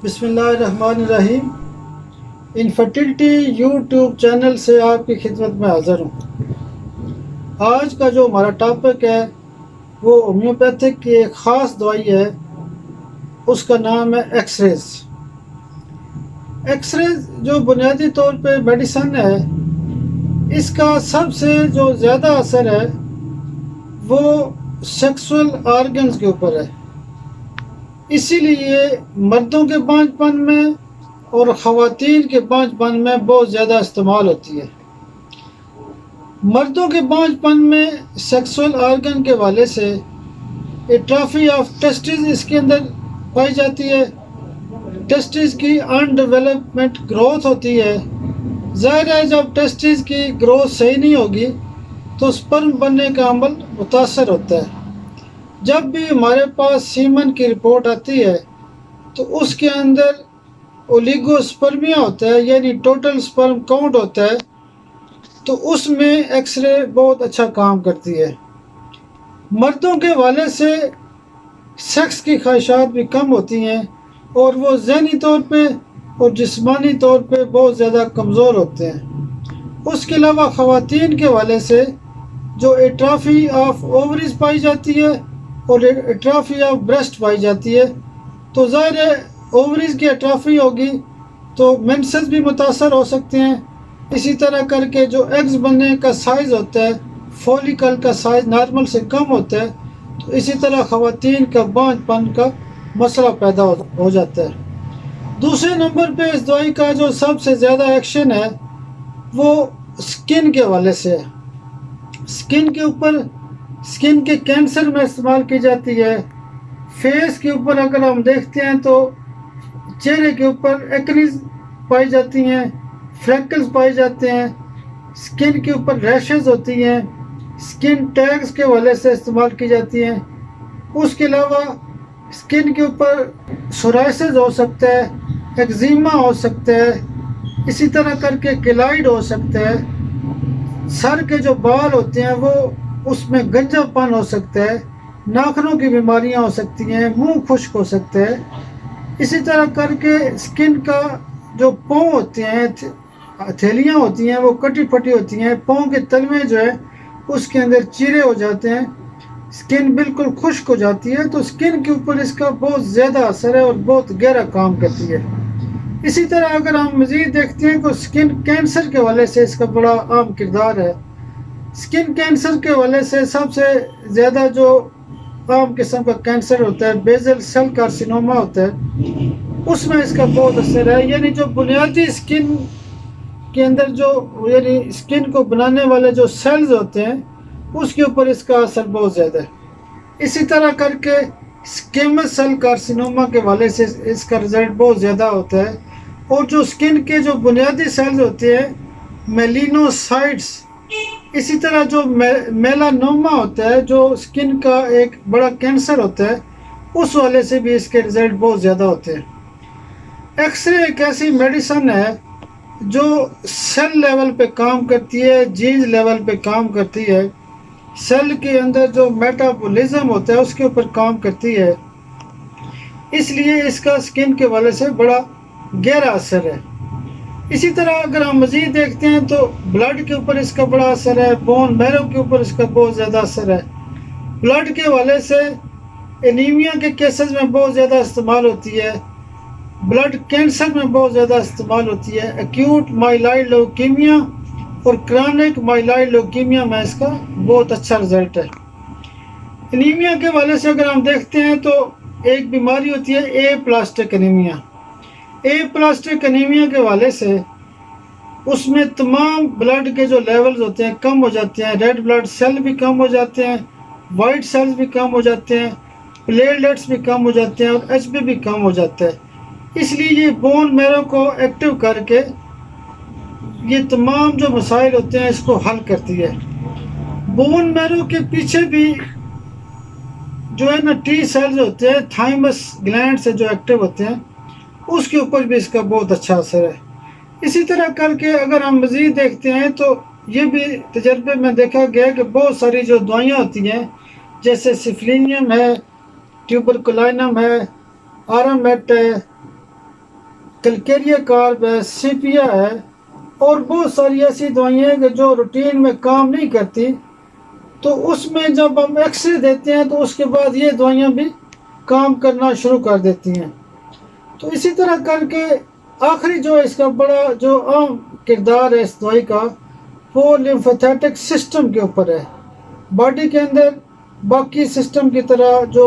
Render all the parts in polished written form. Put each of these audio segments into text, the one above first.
بسم اللہ الرحمن الرحیم۔ انفرٹیلٹی یوٹیوب چینل سے آپ کی خدمت میں حاضر ہوں۔ آج کا جو ہمارا ٹاپک ہے وہ ہومیوپیتھک کی ایک خاص دوائی ہے، اس کا نام ہے ایکس ریز۔ ایکس ریز جو بنیادی طور پہ میڈیسن ہے، اس کا سب سے جو زیادہ اثر ہے وہ سیکسول آرگنز کے اوپر ہے۔ اسی لیے مردوں کے بانجھ پن میں اور خواتین کے بانجھ پن میں بہت زیادہ استعمال ہوتی ہے۔ مردوں کے بانجھ پن میں سیکسول آرگن کے حوالے سے ایٹرافی آف ٹیسٹس اس کے اندر پائی جاتی ہے۔ ٹیسٹس کی ان ڈیولپمنٹ گروتھ ہوتی ہے۔ ظاہر ہے جب ٹیسٹس کی گروتھ صحیح نہیں ہوگی تو سپرم بننے کا عمل متاثر ہوتا ہے۔ جب بھی ہمارے پاس سیمن کی رپورٹ آتی ہے تو اس کے اندر اولیگو سپرمیا ہوتا ہے، یعنی ٹوٹل سپرم کاؤنٹ ہوتا ہے، تو اس میں ایکس رے بہت اچھا کام کرتی ہے۔ مردوں کے حوالے سے سیکس کی خواہشات بھی کم ہوتی ہیں اور وہ ذہنی طور پہ اور جسمانی طور پہ بہت زیادہ کمزور ہوتے ہیں۔ اس کے علاوہ خواتین کے حوالے سے جو ایٹرافی آف اووریز پائی جاتی ہے اور ایٹرافی آف بریسٹ پائی جاتی ہے، تو ظاہر ہے اووریز کی ایٹرافی ہوگی تو مینسز بھی متاثر ہو سکتے ہیں۔ اسی طرح کر کے جو ایگز بننے کا سائز ہوتا ہے، فولیکل کا سائز نارمل سے کم ہوتا ہے، تو اسی طرح خواتین کا بانجھ پن کا مسئلہ پیدا ہو جاتا ہے۔ دوسرے نمبر پہ اس دوائی کا جو سب سے زیادہ ایکشن ہے وہ سکن کے حوالے سے ہے۔ سکن کے اوپر، سکن کے کینسر میں استعمال کی جاتی ہے۔ فیس کے اوپر اگر ہم دیکھتے ہیں تو چہرے کے اوپر ایکنیز پائی جاتی ہیں، فریکلز پائے جاتے ہیں، سکن کے اوپر ریشز ہوتی ہیں، سکن ٹیگز کے حوالے سے استعمال کی جاتی ہیں۔ اس کے علاوہ سکن کے اوپر سورائسز ہو سکتا ہے، ایگزیما ہو سکتا ہے، اسی طرح کر کے کیلائڈ ہو سکتا ہے۔ سر کے جو بال ہوتے ہیں وہ اس میں گنجا پن ہو سکتا ہے، ناخنوں کی بیماریاں ہو سکتی ہیں، منہ خشک ہو سکتا ہے۔ اسی طرح کر کے سکن کا جو پاؤں ہوتے ہیں، ہتھیلیاں ہوتی ہیں، وہ کٹی پھٹی ہوتی ہیں، پاؤں کے تلوے جو ہے اس کے اندر چیرے ہو جاتے ہیں، سکن بالکل خشک ہو جاتی ہے، تو سکن کے اوپر اس کا بہت زیادہ اثر ہے اور بہت گہرا کام کرتی ہے۔ اسی طرح اگر ہم مزید دیکھتے ہیں تو سکن کینسر کے حوالے سے اس کا بڑا اہم کردار ہے۔ سکن کینسر کے حوالے سے سب سے زیادہ جو عام قسم کا کینسر ہوتا ہے، بیزل سیل کارسینوما ہوتا ہے، اس میں اس کا بہت اثر ہے۔ یعنی جو بنیادی سکن کے اندر جو یعنی سکن کو بنانے والے جو سیلز ہوتے ہیں اس کے اوپر اس کا اثر بہت زیادہ ہے۔ اسی طرح کر کے سکیمس سیل کارسینوما کے حوالے سے اس کا رزلٹ بہت زیادہ ہوتا ہے۔ اور جو سکن کے جو بنیادی سیلز ہوتے ہیں، میلینوسائٹس، اسی طرح جو میلانوما ہوتا ہے جو سکن کا ایک بڑا کینسر ہوتا ہے، اس والے سے بھی اس کے رزلٹ بہت زیادہ ہوتے ہیں۔ ایکس رے ایک ایسی میڈیسن ہے جو سیل لیول پہ کام کرتی ہے، جینز لیول پہ کام کرتی ہے، سیل کے اندر جو میٹابولزم ہوتا ہے اس کے اوپر کام کرتی ہے، اس لیے اس کا سکن کے حوالے سے بڑا گہرا اثر ہے۔ اسی طرح اگر ہم مزید دیکھتے ہیں تو بلڈ کے اوپر اس کا بڑا اثر ہے، بون میرو کے اوپر اس کا بہت زیادہ اثر ہے۔ بلڈ کے حوالے سے انیمیا کے کیسز میں بہت زیادہ استعمال ہوتی ہے، بلڈ کینسر میں بہت زیادہ استعمال ہوتی ہے، ایکیوٹ مائلائڈ لوکیمیا اور کرونک مائلائڈ لوکیمیا میں اس کا بہت اچھا رزلٹ ہے۔ انیمیا کے حوالے سے اگر ہم دیکھتے ہیں تو ایک بیماری ہوتی ہے a plastic anaemia. A plastic anaemia کے حوالے سے اس میں تمام بلڈ کے جو لیولز ہوتے ہیں کم ہو جاتے ہیں، ریڈ بلڈ سیل بھی کم ہو جاتے ہیں، وائٹ سیلز بھی کم ہو جاتے ہیں، پلیٹلیٹس بھی کم ہو جاتے ہیں اور ایچ بی بھی کم ہو جاتا ہے۔ اس لیے یہ بون میرو کو ایکٹیو کر کے یہ تمام جو مسائل ہوتے ہیں اس کو حل کرتی ہے۔ بون میرو کے پیچھے بھی جو ہے نا ٹی سیلز ہوتے ہیں، تھائمس گلینڈ سے جو ایکٹیو ہوتے ہیں، اس کے اوپر بھی اس کا بہت اچھا اثر ہے۔ اسی طرح کر کے اگر ہم مزید دیکھتے ہیں تو یہ بھی تجربے میں دیکھا گیا کہ بہت ساری جو دوائیاں ہوتی ہیں جیسے سفلینیم ہے، ٹیوبرکلائنم ہے، آرامٹ ہے، کلکیریا کارب ہے، سیپیا ہے، اور بہت ساری ایسی دوائیں ہیں کہ جو روٹین میں کام نہیں کرتی، تو اس میں جب ہم ایکس رے دیتے ہیں تو اس کے بعد یہ دوائیاں بھی کام کرنا شروع کر دیتی ہیں۔ تو اسی طرح کر کے آخری جو اس کا بڑا جو عام کردار ہے اس دوائی کا، وہ لیمفیٹک سسٹم کے اوپر ہے۔ باڈی کے اندر باقی سسٹم کی طرح جو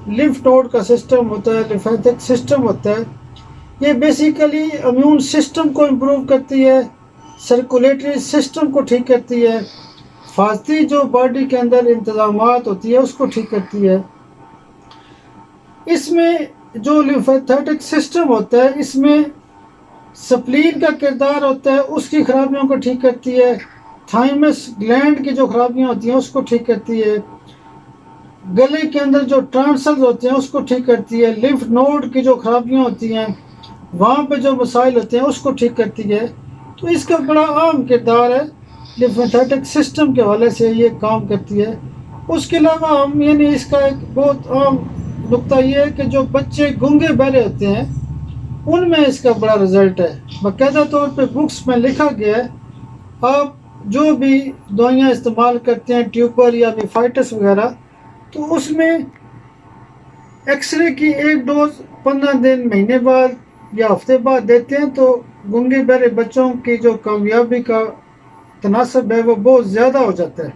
لمف نوڈ کا سسٹم ہوتا ہے، لیمفیٹک سسٹم ہوتا ہے، یہ بیسیکلی امیون سسٹم کو امپروو کرتی ہے، سرکولیٹری سسٹم کو ٹھیک کرتی ہے، حفاظتی جو باڈی کے اندر انتظامات ہوتی ہے اس کو ٹھیک کرتی ہے۔ اس میں جو لیمفیٹک سسٹم ہوتا ہے، اس میں سپلین کا کردار ہوتا ہے، اس کی خرابیوں کو ٹھیک کرتی ہے، تھائمس گلینڈ کی جو خرابیاں ہوتی ہیں اس کو ٹھیک کرتی ہے، گلے کے اندر جو ٹرانسلز ہوتے ہیں اس کو ٹھیک کرتی ہے، لمف نوڈ کی جو خرابیاں ہوتی ہیں وہاں پہ جو مسائل ہوتے ہیں اس کو ٹھیک کرتی ہے۔ تو اس کا بڑا عام کردار ہے، لیمفیٹک سسٹم کے حوالے سے یہ کام کرتی ہے۔ اس کے علاوہ ہم یعنی اس کا ایک بہت عام نقطہ یہ ہے کہ جو بچے گونگے بہرے ہوتے ہیں ان میں اس کا بڑا رزلٹ ہے۔ باقاعدہ طور پہ بکس میں لکھا گیا ہے، آپ جو بھی دوائیاں استعمال کرتے ہیں ٹیوبر یا نیفائٹس وغیرہ، تو اس میں ایکس رے کی ایک ڈوز 15 دن، مہینے بعد یا ہفتے بعد دیتے ہیں تو گونگے بہرے بچوں کی جو کامیابی کا تناسب ہے وہ بہت زیادہ ہو جاتا ہے۔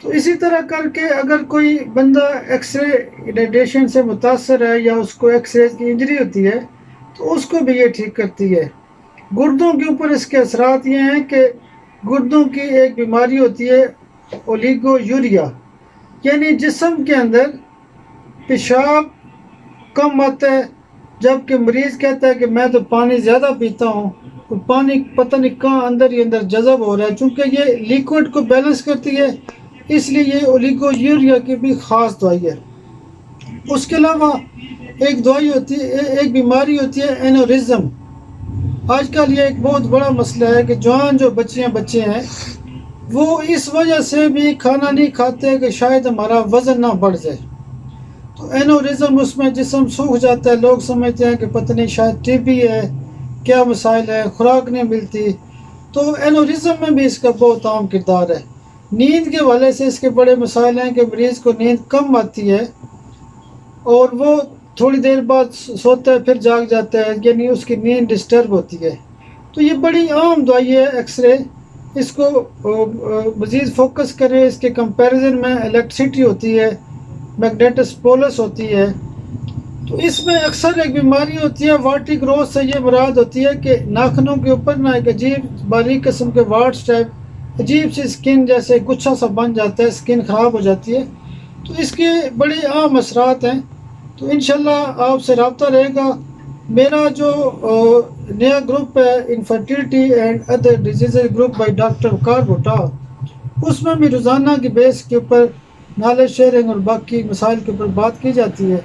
تو اسی طرح کر کے اگر کوئی بندہ ایکس رے ریڈیشن سے متاثر ہے یا اس کو ایکس رے کی انجری ہوتی ہے تو اس کو بھی یہ ٹھیک کرتی ہے۔ گردوں کے اوپر اس کے اثرات یہ ہیں کہ گردوں کی ایک بیماری ہوتی ہے اولیگو یوریا، یعنی جسم کے اندر پیشاب کم آتا ہے، جبکہ مریض کہتا ہے کہ میں تو پانی زیادہ پیتا ہوں، پانی پتہ نہیں کہاں اندر ہی اندر جذب ہو رہا ہے، چونکہ یہ لیکوڈ کو بیلنس کرتی ہے، اس لیے یہ اولیگو یوریا کی بھی خاص دوائی ہے۔ اس کے علاوہ ایک دوائی ہوتی ہے، ایک بیماری ہوتی ہے اینورزم۔ آج کل یہ ایک بہت بڑا مسئلہ ہے کہ جوان جو بچے ہیں وہ اس وجہ سے بھی کھانا نہیں کھاتے کہ شاید ہمارا وزن نہ بڑھ جائے۔ تو اینورزم، اس میں جسم سوکھ جاتا ہے، لوگ سمجھتے ہیں کہ پتہ نہیں شاید ٹی بی ہے، کیا مسائل ہے، خوراک نہیں ملتی۔ تو اینورزم میں بھی اس کا بہت عام کردار ہے۔ نیند کے حوالے سے اس کے بڑے مسائل ہیں کہ مریض کو نیند کم آتی ہے اور وہ تھوڑی دیر بعد سوتا ہے پھر جاگ جاتا ہے، یعنی اس کی نیند ڈسٹرب ہوتی ہے۔ تو یہ بڑی عام دوائی ہے ایکس رے، اس کو مزید فوکس کریں۔ اس کے کمپیریزن میں الیکٹریسٹی ہوتی ہے، میگنیٹس پولس ہوتی ہے۔ تو اس میں اکثر ایک بیماری ہوتی ہے وارٹی گروتھ، سے یہ مراد ہوتی ہے کہ ناخنوں کے اوپر نہ ایک عجیب باریک قسم کے وارٹس ٹائپ عجیب سی اسکن جیسے گچھا سا بن جاتا ہے، اسکن خراب ہو جاتی ہے۔ تو اس کے بڑے عام اثرات ہیں۔ تو انشاءاللہ آپ سے رابطہ رہے گا۔ میرا جو نیا گروپ ہے infertility and other diseases group by doctor Waqar Bhatta, اس میں بھی روزانہ کی بیس کے اوپر نالج شیئرنگ اور باقی مسائل کے اوپر بات کی جاتی ہے۔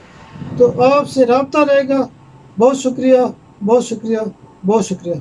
تو آپ سے رابطہ رہے گا۔ بہت شکریہ، بہت شکریہ، بہت شکریہ۔